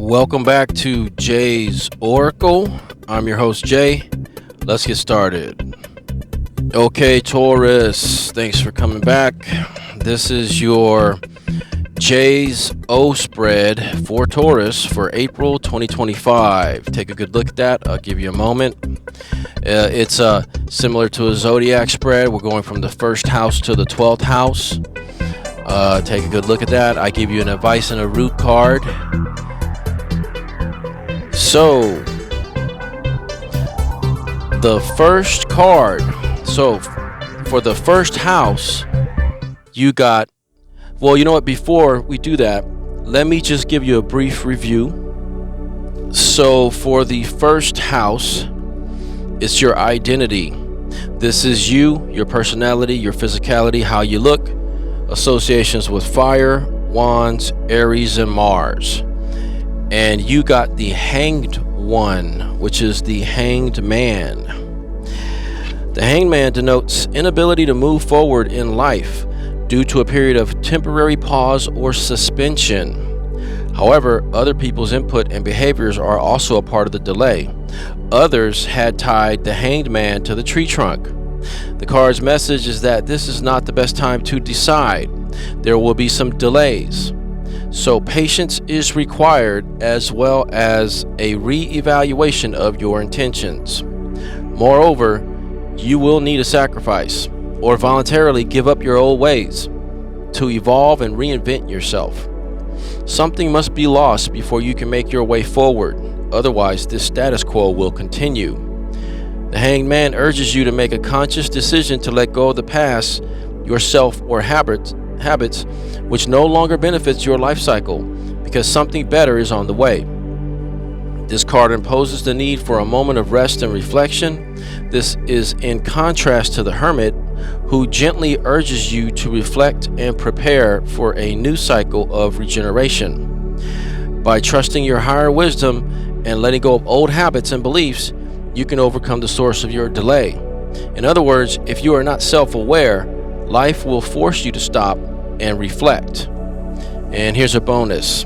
Welcome back to Jaze Oracle. I'm your host, Jay. Let's get started. Okay, Taurus, thanks for coming back. This is your Jaze O spread for Taurus for April 2025. Take a good look at that. I'll give you a moment. It's similar to a Zodiac spread. We're going from the first house to the 12th house. Take a good look at that. I give you an advice and a root card. So, the first card. So, for the first house, you got... Well, you know what? Before we do that, let me just give you a brief review. So, for the first house, it's your identity. This is you, your personality, your physicality, how you look. Associations with fire, wands, Aries, and Mars. And you got the Hanged One, which is the Hanged Man. The Hanged Man denotes inability to move forward in life due to a period of temporary pause or suspension. However, other people's input and behaviors are also a part of the delay. Others had tied the Hanged Man to the tree trunk. The card's message is that this is not the best time to decide. There will be some delays. So patience is required, as well as a re-evaluation of your intentions. Moreover, you will need a sacrifice or voluntarily give up your old ways to evolve and reinvent yourself. Something must be lost before you can make your way forward. Otherwise, this status quo will continue. The Hanged Man urges you to make a conscious decision to let go of the past, yourself, or habits which no longer benefits your life cycle, because something better is on the way. This card imposes the need for a moment of rest and reflection. This is in contrast to the Hermit, who gently urges you to reflect and prepare for a new cycle of regeneration. By trusting your higher wisdom and letting go of old habits and beliefs, you can overcome the source of your delay. In other words, if you are not self-aware, life will force you to stop and reflect. And here's a bonus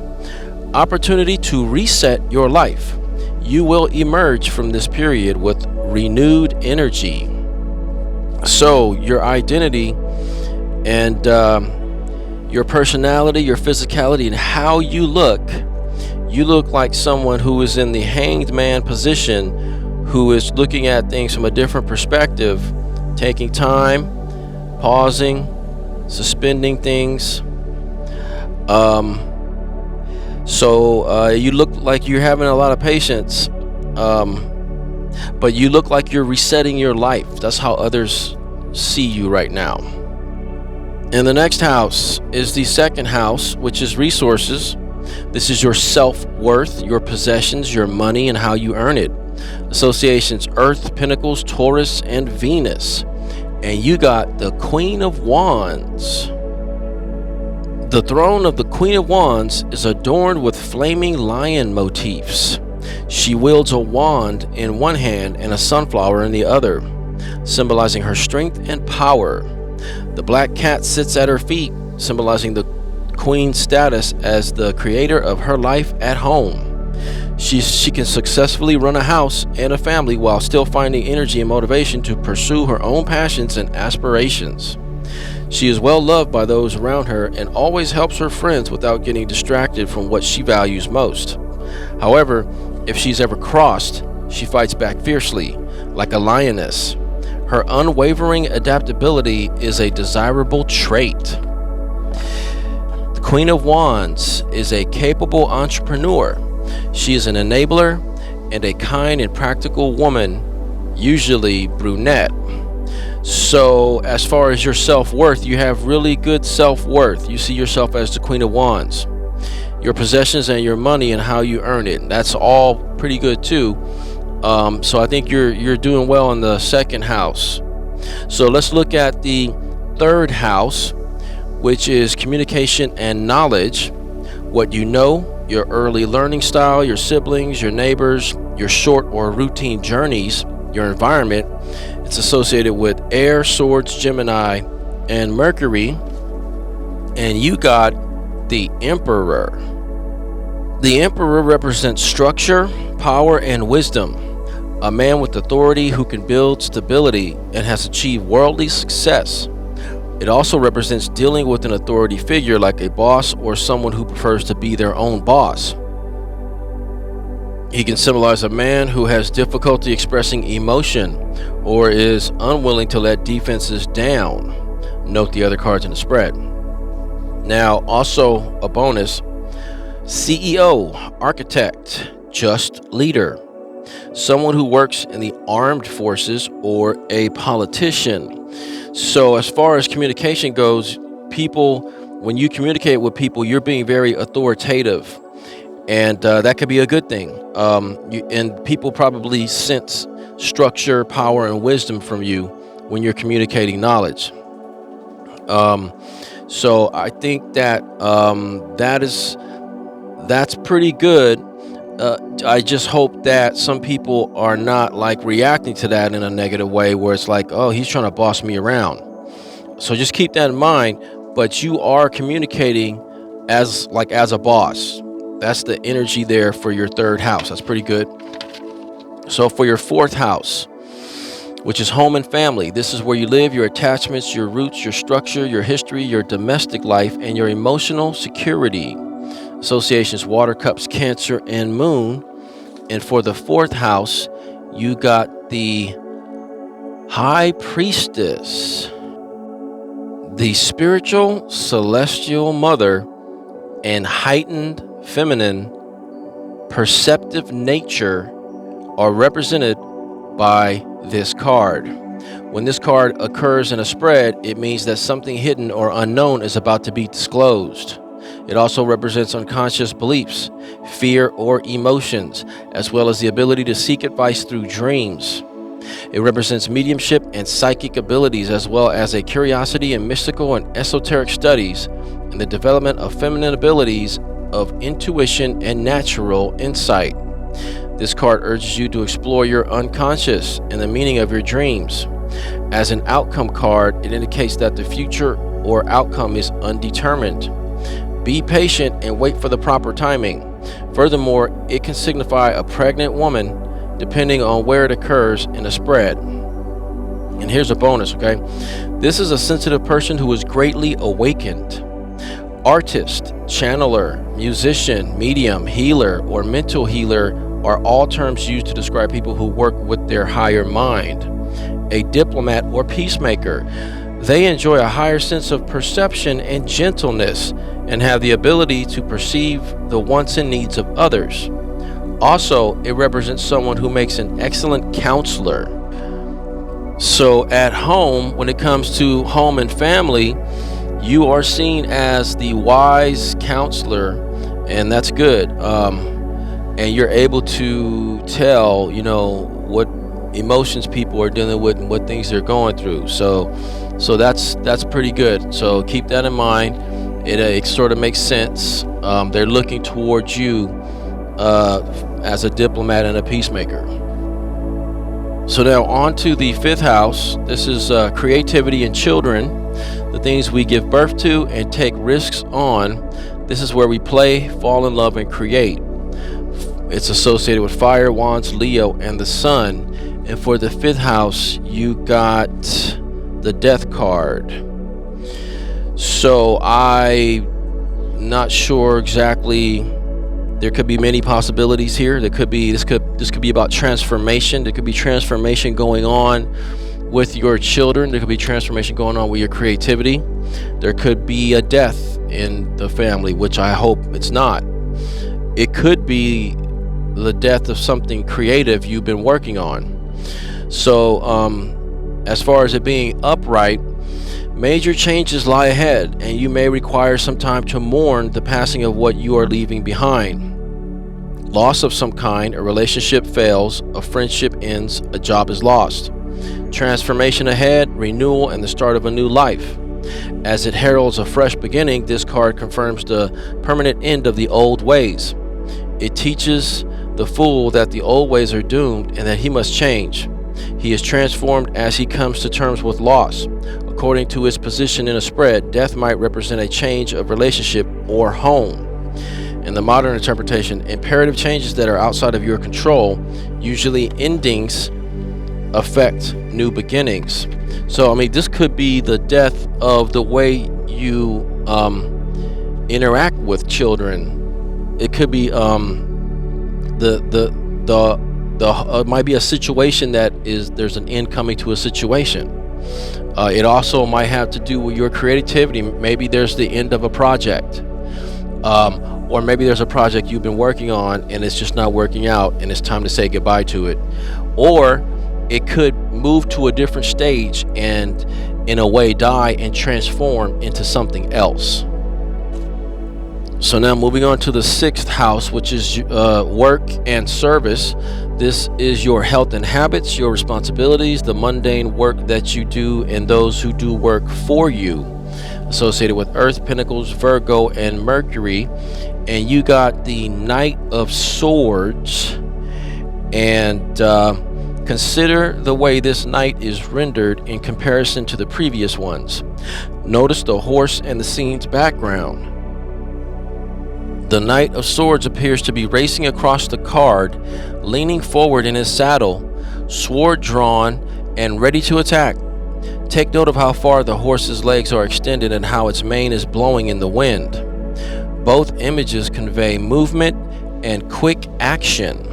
opportunity to reset your life. You will emerge from this period with renewed energy. So your identity and your personality, your physicality, and how you look like someone who is in the Hanged Man position, who is looking at things from a different perspective, taking time, pausing, suspending things. So you look like you're having a lot of patience, but you look like you're resetting your life. That's how others see you right now. And the next house is the second house, which is resources. This is your self-worth, your possessions, your money, and how you earn it. Associations: Earth, Pentacles, Taurus, and Venus. And you got the Queen of Wands. The throne of the Queen of Wands is adorned with flaming lion motifs. She wields a wand in one hand and a sunflower in the other, symbolizing her strength and power. The black cat sits at her feet, symbolizing the Queen's status as the creator of her life at home. She can successfully run a house and a family while still finding energy and motivation to pursue her own passions and aspirations. She is well loved by those around her and always helps her friends without getting distracted from what she values most. However, if she's ever crossed, she fights back fiercely, like a lioness. Her unwavering adaptability is a desirable trait. The Queen of Wands is a capable entrepreneur. She is an enabler and a kind and practical woman, usually brunette. So as far as your self-worth, you have really good self-worth. You see yourself as the Queen of Wands. Your possessions and your money and how you earn it, that's all pretty good too. So I think you're doing well in the second house. So let's look at the third house, which is communication and knowledge. What you know, your early learning style, your siblings, your neighbors, your short or routine journeys, your environment. It's associated with air, swords, Gemini, and Mercury. And you got the Emperor. The Emperor represents structure, power, and wisdom. A man with authority who can build stability and has achieved worldly success. It also represents dealing with an authority figure like a boss or someone who prefers to be their own boss. He can symbolize a man who has difficulty expressing emotion or is unwilling to let defenses down. Note the other cards in the spread. Now, also a bonus, CEO, architect, just leader, someone who works in the armed forces or a politician. So as far as communication goes, when you communicate with people, you're being very authoritative, and that could be a good thing. And people probably sense structure, power, and wisdom from you when you're communicating knowledge. So I think that that's pretty good. I just hope that some people are not like reacting to that in a negative way where it's like, oh, he's trying to boss me around. So just keep that in mind. But you are communicating as a boss. That's the energy there for your third house. That's pretty good. So for your fourth house, which is home and family, this is where you live, your attachments, your roots, your structure, your history, your domestic life, and your emotional security. Associations, water, cups, Cancer, and moon. And for the fourth house, you got the High Priestess, the spiritual celestial mother, and heightened feminine perceptive nature are represented by this card. When this card occurs in a spread, it means that something hidden or unknown is about to be disclosed. It also represents unconscious beliefs, fear, or emotions, as well as the ability to seek advice through dreams. It represents mediumship and psychic abilities, as well as a curiosity in mystical and esoteric studies and the development of feminine abilities of intuition and natural insight. This card urges you to explore your unconscious and the meaning of your dreams. As an outcome card, it indicates that the future or outcome is undetermined. Be patient and wait for the proper timing. Furthermore, it can signify a pregnant woman depending on where it occurs in a spread. And here's a bonus, okay? This is a sensitive person who is greatly awakened. Artist, channeler, musician, medium, healer, or mental healer are all terms used to describe people who work with their higher mind. A diplomat or peacemaker. They enjoy a higher sense of perception and gentleness and have the ability to perceive the wants and needs of others. Also, it represents someone who makes an excellent counselor. So at home, when it comes to home and family, you are seen as the wise counselor, and that's good. And you're able to tell, what emotions people are dealing with and what things they're going through. So that's pretty good. So keep that in mind. It sort of makes sense. They're looking towards you as a diplomat and a peacemaker. So now on to the fifth house. This is creativity and children, the things we give birth to and take risks on. This is where we play, fall in love, and create. It's associated with fire, wands, Leo, and the sun. And for the fifth house, you got the death card. So I'm not sure exactly. There could be many possibilities here. This could be about transformation. There could be transformation going on with your children. There could be transformation going on with your creativity. There could be a death in the family, which I hope it's not. It could be the death of something creative you've been working on. So as far as it being upright, major changes lie ahead, and you may require some time to mourn the passing of what you are leaving behind. Loss of some kind, a relationship fails, a friendship ends, a job is lost. Transformation ahead, renewal, and the start of a new life. As it heralds a fresh beginning, this card confirms the permanent end of the old ways. It teaches the fool that the old ways are doomed and that he must change. He is transformed as he comes to terms with loss. According to its position in a spread, death might represent a change of relationship or home. In the modern interpretation, imperative changes that are outside of your control, usually endings, affect new beginnings. So, I mean, this could be the death of the way you interact with children. It could be it might be a situation that there's an end coming to a situation. It also might have to do with your creativity. Maybe there's the end of a project, or maybe there's a project you've been working on and it's just not working out and it's time to say goodbye to it. Or it could move to a different stage and in a way die and transform into something else. So now moving on to the 6th house, which is work and service. This is your health and habits, your responsibilities, the mundane work that you do, and those who do work for you. Associated with Earth, Pentacles, Virgo, and Mercury. And you got the Knight of Swords. And consider the way this knight is rendered in comparison to the previous ones. Notice the horse and the scene's background. The Knight of Swords appears to be racing across the card, leaning forward in his saddle, sword drawn and ready to attack. Take note of how far the horse's legs are extended and how its mane is blowing in the wind. Both images convey movement and quick action.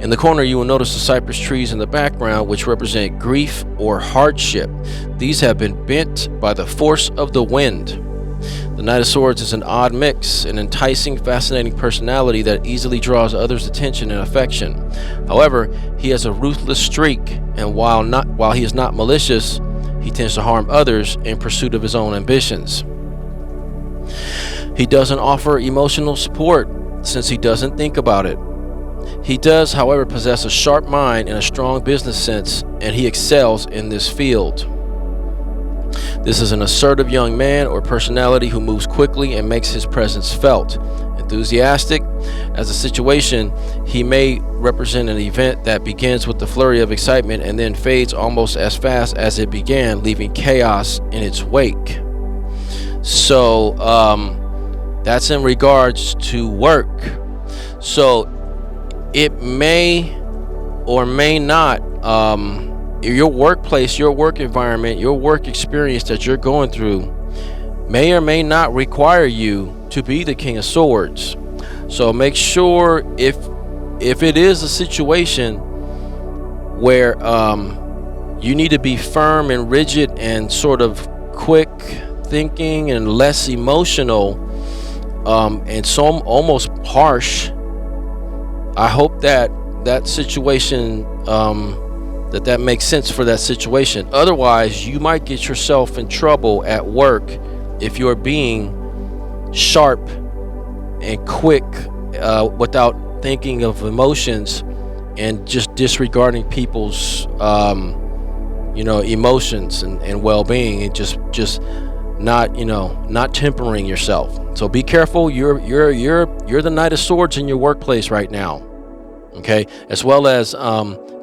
In the corner, you will notice the cypress trees in the background, which represent grief or hardship. These have been bent by the force of the wind. The Knight of Swords is an odd mix, an enticing, fascinating personality that easily draws others' attention and affection. However, he has a ruthless streak, and while he is not malicious, he tends to harm others in pursuit of his own ambitions. He doesn't offer emotional support since he doesn't think about it. He does, however, possess a sharp mind and a strong business sense, and he excels in this field. This is an assertive young man or personality who moves quickly and makes his presence felt. Enthusiastic as a situation, he may represent an event that begins with the flurry of excitement and then fades almost as fast as it began, leaving chaos in its wake. So that's in regards to work. So it may or may not, your workplace, your work environment, your work experience that you're going through may or may not require you to be the King of Swords. So make sure if it is a situation where you need to be firm and rigid and sort of quick thinking and less emotional, and so almost harsh, I hope that situation that makes sense for that situation. Otherwise, you might get yourself in trouble at work if you're being sharp and quick without thinking of emotions and just disregarding people's emotions and well-being, and just not tempering yourself. So be careful. You're the Knight of Swords in your workplace right now, okay, as well as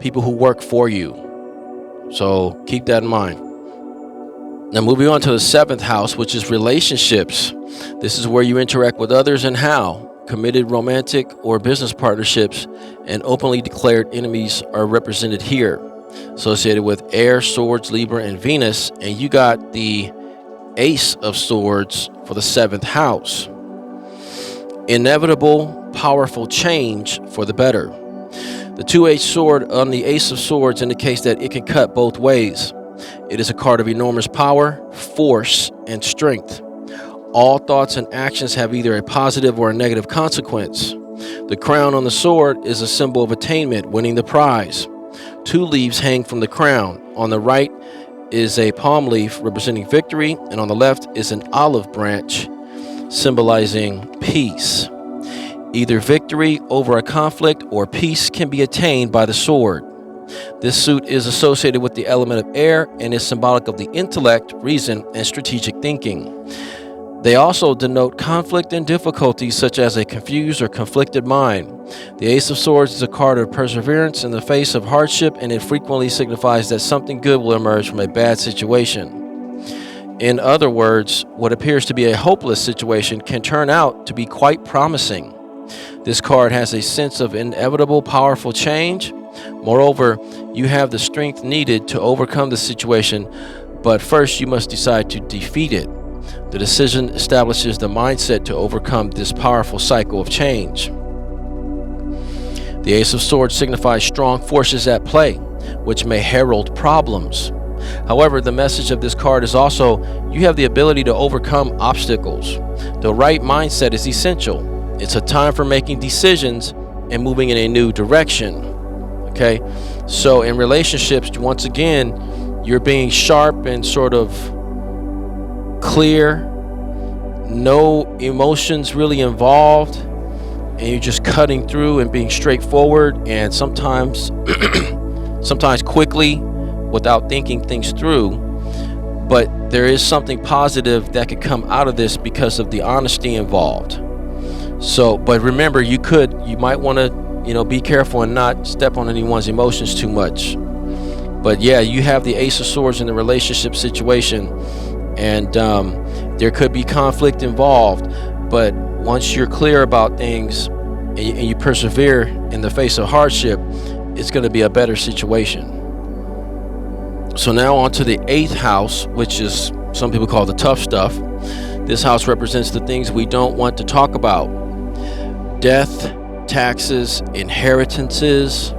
people who work for you. So keep that in mind. Now moving on to the 7th house, which is relationships. This is where you interact with others and how. Committed romantic or business partnerships and openly declared enemies are represented here. Associated with Air, Swords, Libra, and Venus. And you got the Ace of Swords for the 7th house. Inevitable, powerful change for the better. The two-edged sword on the Ace of Swords indicates that it can cut both ways. It is a card of enormous power, force, and strength. All thoughts and actions have either a positive or a negative consequence. The crown on the sword is a symbol of attainment, winning the prize. 2 leaves hang from the crown. On the right is a palm leaf representing victory, and on the left is an olive branch symbolizing peace. Either victory over a conflict or peace can be attained by the sword. This suit is associated with the element of air and is symbolic of the intellect, reason, and strategic thinking. They also denote conflict and difficulties such as a confused or conflicted mind. The Ace of Swords is a card of perseverance in the face of hardship, and it frequently signifies that something good will emerge from a bad situation. In other words, what appears to be a hopeless situation can turn out to be quite promising. This card has a sense of inevitable, powerful change. Moreover, you have the strength needed to overcome the situation, but first you must decide to defeat it. The decision establishes the mindset to overcome this powerful cycle of change. The Ace of Swords signifies strong forces at play, which may herald problems. However, the message of this card is also you have the ability to overcome obstacles. The right mindset is essential. It's a time for making decisions and moving in a new direction. Okay, so in relationships, once again, you're being sharp and sort of clear, no emotions really involved, and you're just cutting through and being straightforward, and sometimes quickly without thinking things through. But there is something positive that could come out of this because of the honesty involved. So, but remember, you might want to, be careful and not step on anyone's emotions too much. But yeah, you have the Ace of Swords in the relationship situation, and there could be conflict involved. But once you're clear about things and you persevere in the face of hardship, it's going to be a better situation. So now on to the 8th house, which is some people call the tough stuff. This house represents the things we don't want to talk about. Death, taxes, inheritances.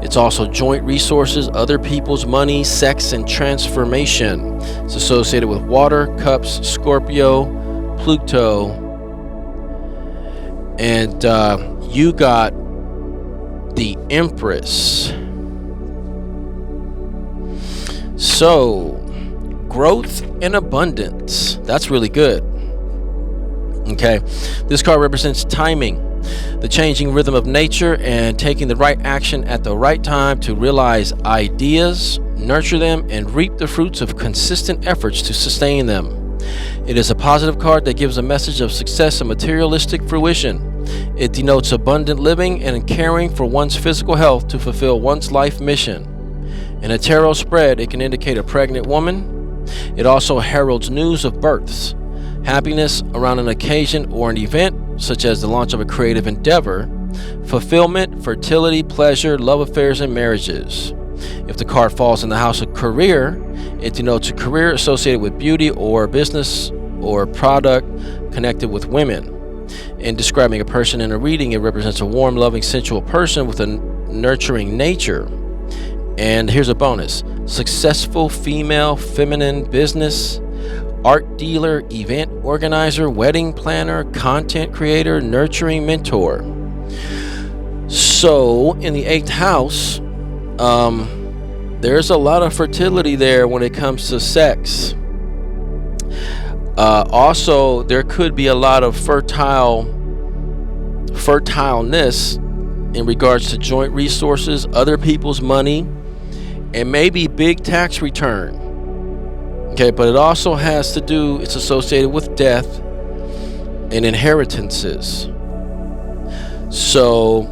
It's also joint resources, other people's money, sex, and transformation. It's associated with water, cups, Scorpio, Pluto. And you got the Empress. So, growth and abundance. That's really good. Okay, this card represents timing, the changing rhythm of nature, and taking the right action at the right time to realize ideas, nurture them, and reap the fruits of consistent efforts to sustain them. It is a positive card that gives a message of success and materialistic fruition. It denotes abundant living and caring for one's physical health to fulfill one's life mission. In a tarot spread, it can indicate a pregnant woman. It also heralds news of births, happiness around an occasion or an event, such as the launch of a creative endeavor, fulfillment, fertility, pleasure, love affairs, and marriages. If the card falls in the house of career, it denotes a career associated with beauty or business or product connected with women. In describing a person in a reading, it represents a warm, loving, sensual person with a nurturing nature. And here's a bonus: successful female, feminine business, art dealer, event organizer, wedding planner, content creator, nurturing mentor. So in the 8th house, there's a lot of fertility there when it comes to sex. Also, there could be a lot of fertileness in regards to joint resources, other people's money, and maybe big tax return. Okay, but it also has to do, it's associated with death and inheritances. So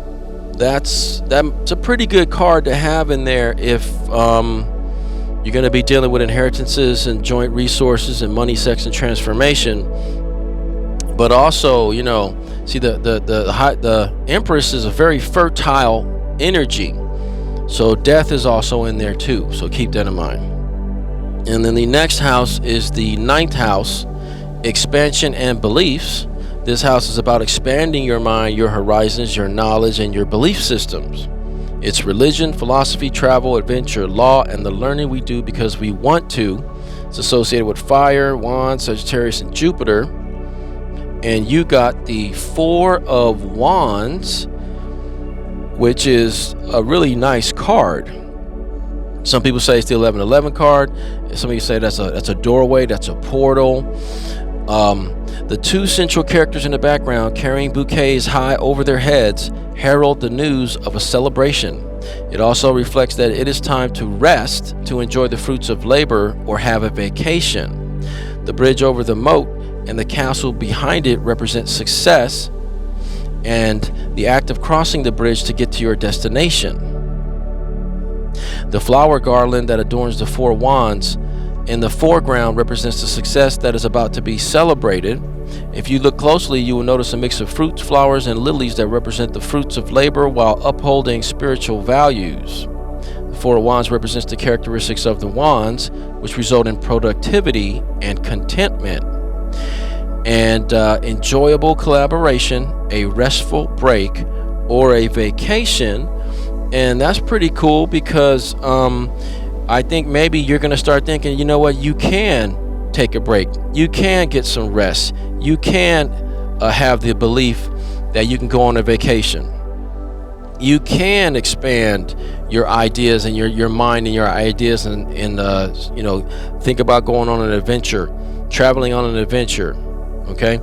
that's a pretty good card to have in there if you're going to be dealing with inheritances and joint resources and money, sex, and transformation. But also, see, the Empress is a very fertile energy. So death is also in there too. So keep that in mind. And then the next house is the 9th house, expansion and beliefs. This house is about expanding your mind, your horizons, your knowledge, and your belief systems. It's religion, philosophy, travel, adventure, law, and the learning we do because we want to. It's associated with fire, Wands, Sagittarius, and Jupiter. And you got the 4 of Wands, which is a really nice card. Some people say it's the 1111 card. Some people say that's a doorway, that's a portal. The 2 central characters in the background carrying bouquets high over their heads herald the news of a celebration. It also reflects that it is time to rest, to enjoy the fruits of labor, or have a vacation. The bridge over the moat and the castle behind it represent success and the act of crossing the bridge to get to your destination. The flower garland that adorns the 4 wands in the foreground represents the success that is about to be celebrated. If you look closely, you will notice a mix of fruits, flowers, and lilies that represent the fruits of labor while upholding spiritual values. The Four of Wands represents the characteristics of the wands, which result in productivity and contentment, and enjoyable collaboration, a restful break, or a vacation. And that's pretty cool because I think maybe you're going to start thinking, you know what, you can take a break. You can get some rest. You can have the belief that you can go on a vacation. You can expand your ideas and your mind and your ideas and you know, think about going on an adventure, traveling on an adventure. Okay,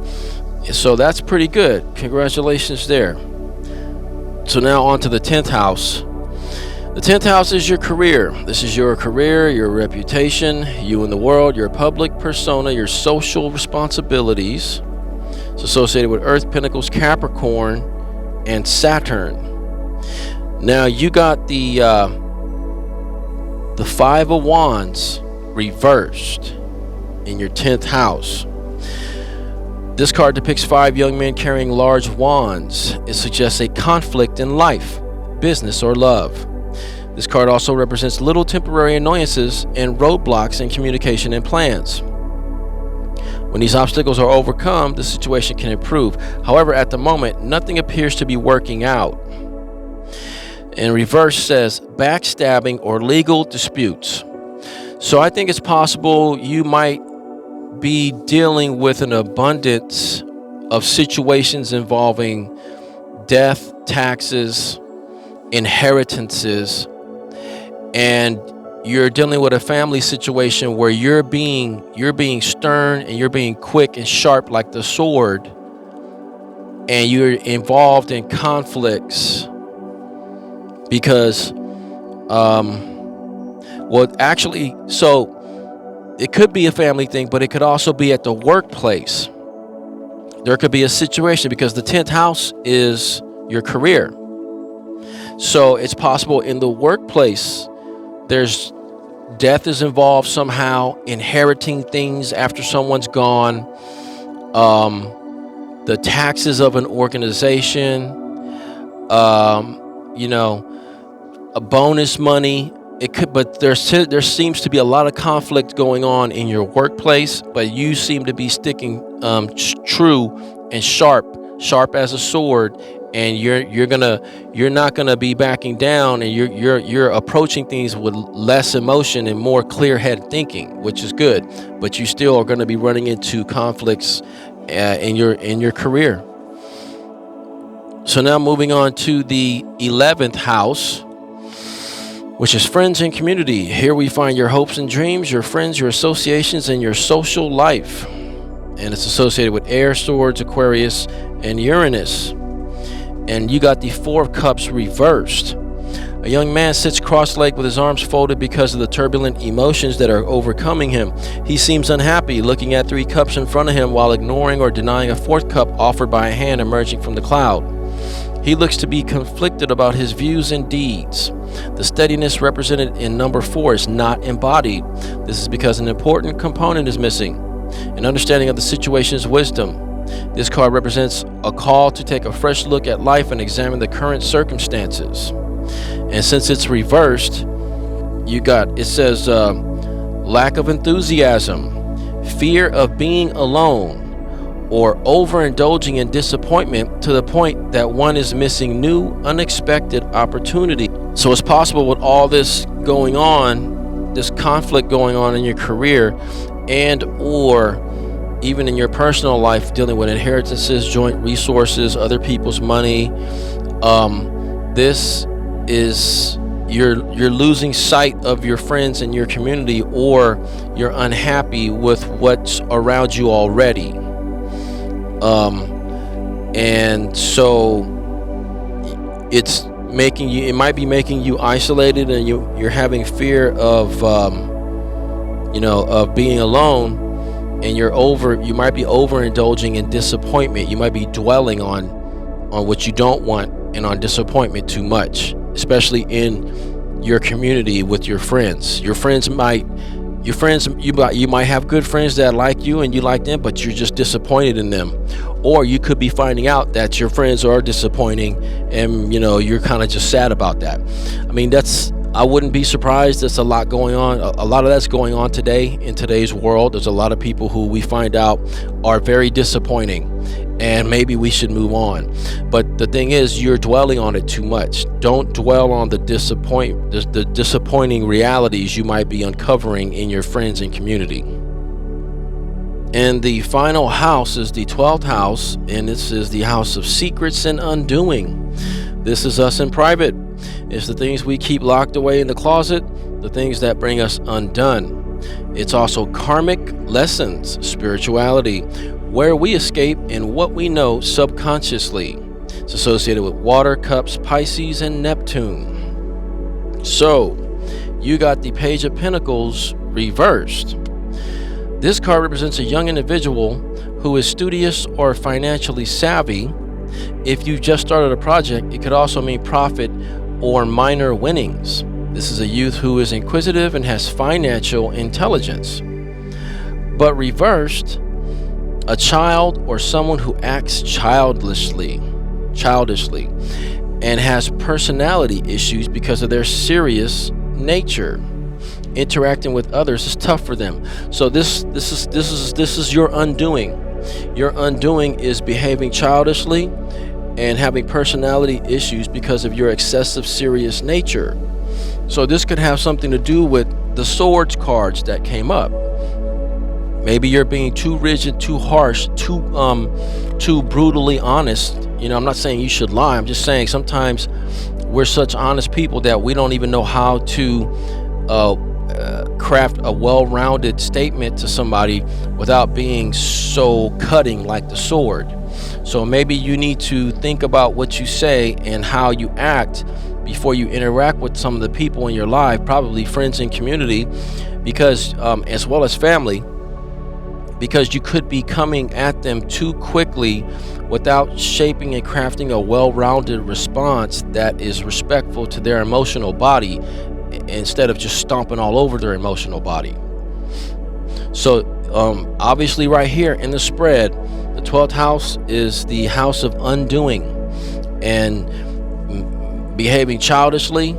so that's pretty good. Congratulations there. So now on to the 10th house. The 10th house is your career. This is your career, your reputation, you in the world, your public persona, your social responsibilities. It's associated with Earth, Pentacles, Capricorn, and Saturn. Now you got the Five of Wands reversed in your 10th house. This card depicts 5 young men carrying large wands. It suggests a conflict in life, business, or love. This card also represents little temporary annoyances and roadblocks in communication and plans. When these obstacles are overcome, the situation can improve. However, at the moment, nothing appears to be working out. And reverse says backstabbing or legal disputes. So I think it's possible you might be dealing with an abundance of situations involving death, taxes, inheritances, and you're dealing with a family situation where you're being stern and you're being quick and sharp like the sword, and you're involved in conflicts because so it could be a family thing, but it could also be at the workplace. There could be a situation because the 10th house is your career. So it's possible in the workplace, there's death is involved somehow, inheriting things after someone's gone, the taxes of an organization, you know, a bonus money. It could, but there seems to be a lot of conflict going on in your workplace, but you seem to be sticking true and sharp as a sword, and you're not gonna be backing down, and you're approaching things with less emotion and more clear-headed thinking, which is good. But you still are going to be running into conflicts in your career. So now moving on to the 11th house, which is friends and community. Here we find your hopes and dreams, your friends, your associations, and your social life. And it's associated with air, swords, Aquarius, and Uranus. And you got the Four of Cups reversed. A young man sits cross-legged with his arms folded because of the turbulent emotions that are overcoming him. He seems unhappy, looking at 3 cups in front of him while ignoring or denying a 4th cup offered by a hand emerging from the cloud. He looks to be conflicted about his views and deeds. The steadiness represented in number 4 is not embodied. This is because an important component is missing: an understanding of the situation's wisdom. This card represents a call to take a fresh look at life and examine the current circumstances. And since it's reversed, it says lack of enthusiasm, fear of being alone, or overindulging in disappointment to the point that one is missing new, unexpected opportunity. So it's possible with all this going on, this conflict going on in your career, and or even in your personal life, dealing with inheritances, joint resources, other people's money, this is you're losing sight of your friends and your community, or you're unhappy with what's around you already. And so it might be making you isolated, and you're having fear of of being alone, and you might be overindulging in disappointment. You might be dwelling on what you don't want and on disappointment too much, especially in your community with your friends. Your friends might Your friends, you might have good friends that like you and you like them, but you're just disappointed in them. Or you could be finding out that your friends are disappointing, and you're kind of just sad about that. I mean, I wouldn't be surprised. There's a lot going on. A lot of that's going on today in today's world. There's a lot of people who we find out are very disappointing, and maybe we should move on. But the thing is, you're dwelling on it too much. Don't dwell on the disappointing realities you might be uncovering in your friends and community. And the final house is the 12th house, and this is the house of secrets and undoing. This is us in private. It's the things we keep locked away in the closet, the things that bring us undone. It's also karmic lessons, spirituality, where we escape and what we know subconsciously. It's associated with water, cups, Pisces, and Neptune. So, you got the Page of Pentacles reversed. This card represents a young individual who is studious or financially savvy. If you just started a project, it could also mean profit or minor winnings. This is a youth who is inquisitive and has financial intelligence. But reversed, a child or someone who acts childishly, and has personality issues because of their serious nature. Interacting with others is tough for them. So this is your undoing. Your undoing is behaving childishly and having personality issues because of your excessive serious nature. So this could have something to do with the swords cards that came up. Maybe you're being too rigid, too harsh, too brutally honest. I'm not saying you should lie. I'm just saying sometimes we're such honest people that we don't even know how to craft a well-rounded statement to somebody without being so cutting like the sword. So maybe you need to think about what you say and how you act before you interact with some of the people in your life, probably friends and community, because as well as family, because you could be coming at them too quickly without shaping and crafting a well-rounded response that is respectful to their emotional body, instead of just stomping all over their emotional body. So obviously right here in the spread, the 12th house is the house of undoing and behaving childishly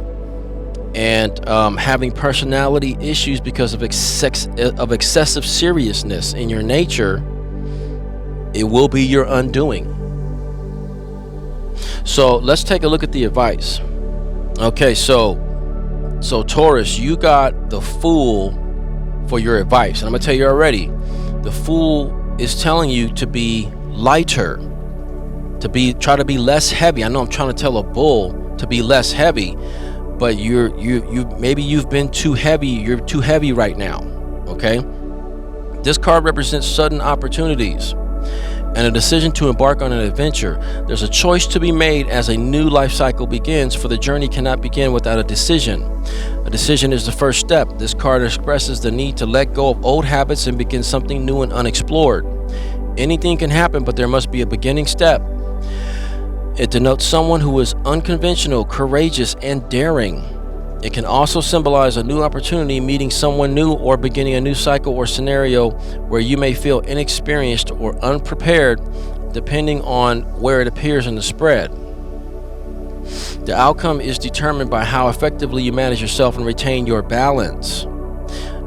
and having personality issues because of excessive seriousness in your nature. It will be your undoing. So let's take a look at the advice. Okay, so Taurus, you got the Fool for your advice. And I'm going to tell you already, the Fool is telling you to be lighter, try to be less heavy. I know I'm trying to tell a bull to be less heavy, but maybe you've been too heavy. You're too heavy right now. Okay? This card represents sudden opportunities and a decision to embark on an adventure. There's a choice to be made as a new life cycle begins, for the journey cannot begin without a decision. A decision is the first step. This card expresses the need to let go of old habits and begin something new and unexplored. Anything can happen, but there must be a beginning step. It denotes someone who is unconventional, courageous, and daring. It can also symbolize a new opportunity, meeting someone new, or beginning a new cycle or scenario where you may feel inexperienced or unprepared, depending on where it appears in the spread. The outcome is determined by how effectively you manage yourself and retain your balance.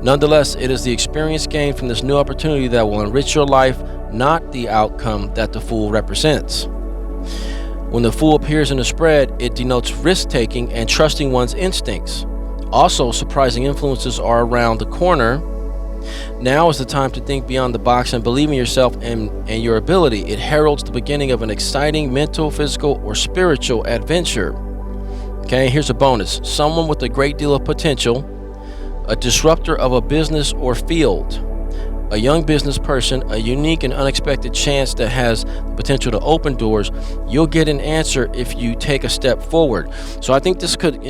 Nonetheless, it is the experience gained from this new opportunity that will enrich your life, not the outcome that the Fool represents. When the Fool appears in the spread, it denotes risk-taking and trusting one's instincts. Also, surprising influences are around the corner. Now is the time to think beyond the box and believe in yourself and your ability. It heralds the beginning of an exciting mental, physical, or spiritual adventure. Okay, here's a bonus. Someone with a great deal of potential, a disruptor of a business or field, a young business person, a unique and unexpected chance that has the potential to open doors. You'll get an answer if you take a step forward. So I think this could,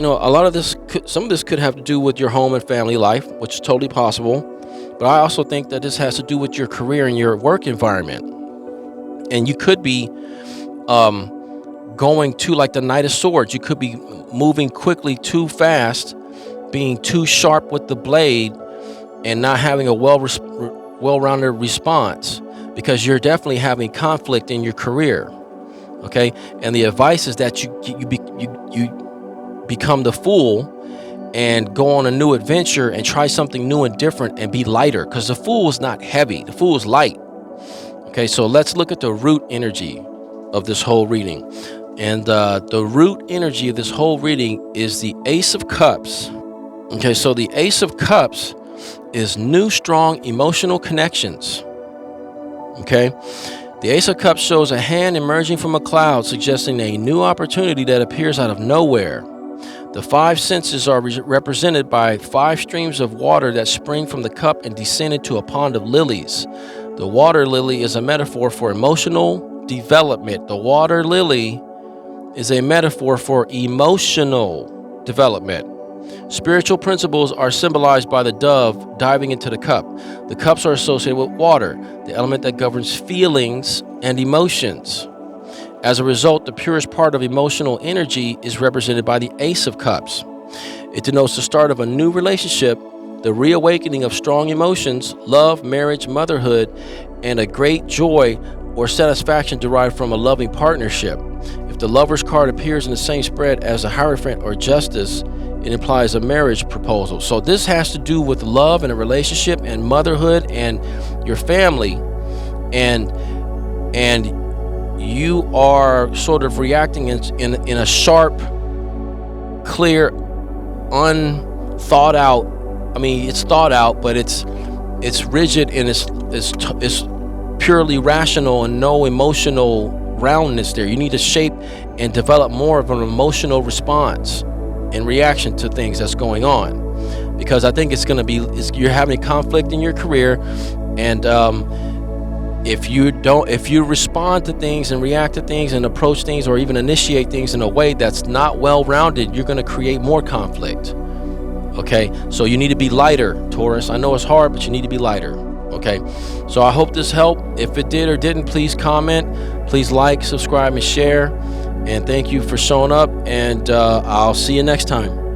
some of this could have to do with your home and family life, which is totally possible. But I also think that this has to do with your career and your work environment. And you could be going to, like the Knight of Swords, you could be moving quickly too fast, being too sharp with the blade, and not having a well-rounded response, because you're definitely having conflict in your career. Okay, and the advice is that you become the fool and go on a new adventure and try something new and different and be lighter, because the fool is not heavy, the fool is light. Okay, so let's look at the root energy of this whole reading. And the root energy of this whole reading is the Ace of Cups. Okay, so the Ace of Cups is new, strong emotional connections. Okay, the Ace of Cups shows a hand emerging from a cloud, suggesting a new opportunity that appears out of nowhere. The five senses are represented by 5 streams of water that spring from the cup and descend into a pond of lilies. The water lily is a metaphor for emotional development. The water lily is a metaphor for emotional development. Spiritual principles are symbolized by the dove diving into the cup. The cups are associated with water, the element that governs feelings and emotions. As a result, the purest part of emotional energy is represented by the Ace of Cups. It denotes the start of a new relationship, the reawakening of strong emotions, love, marriage, motherhood, and a great joy or satisfaction derived from a loving partnership. If the Lover's card appears in the same spread as the Hierophant or Justice, it implies a marriage proposal. So this has to do with love and a relationship and motherhood and your family, and you are sort of reacting in a sharp, clear, unthought out. I mean, it's thought out, but it's rigid and it's purely rational and no emotional roundness there. You need to shape and develop more of an emotional response in reaction to things that's going on, because I think you're having conflict in your career, and if you respond to things and react to things and approach things or even initiate things in a way that's not well-rounded, you're going to create more conflict. Okay, so you need to be lighter, Taurus. I know it's hard, but you need to be lighter. Okay, so I hope this helped. If it did or didn't, please comment, please like, subscribe, and share. And thank you for showing up, and I'll see you next time.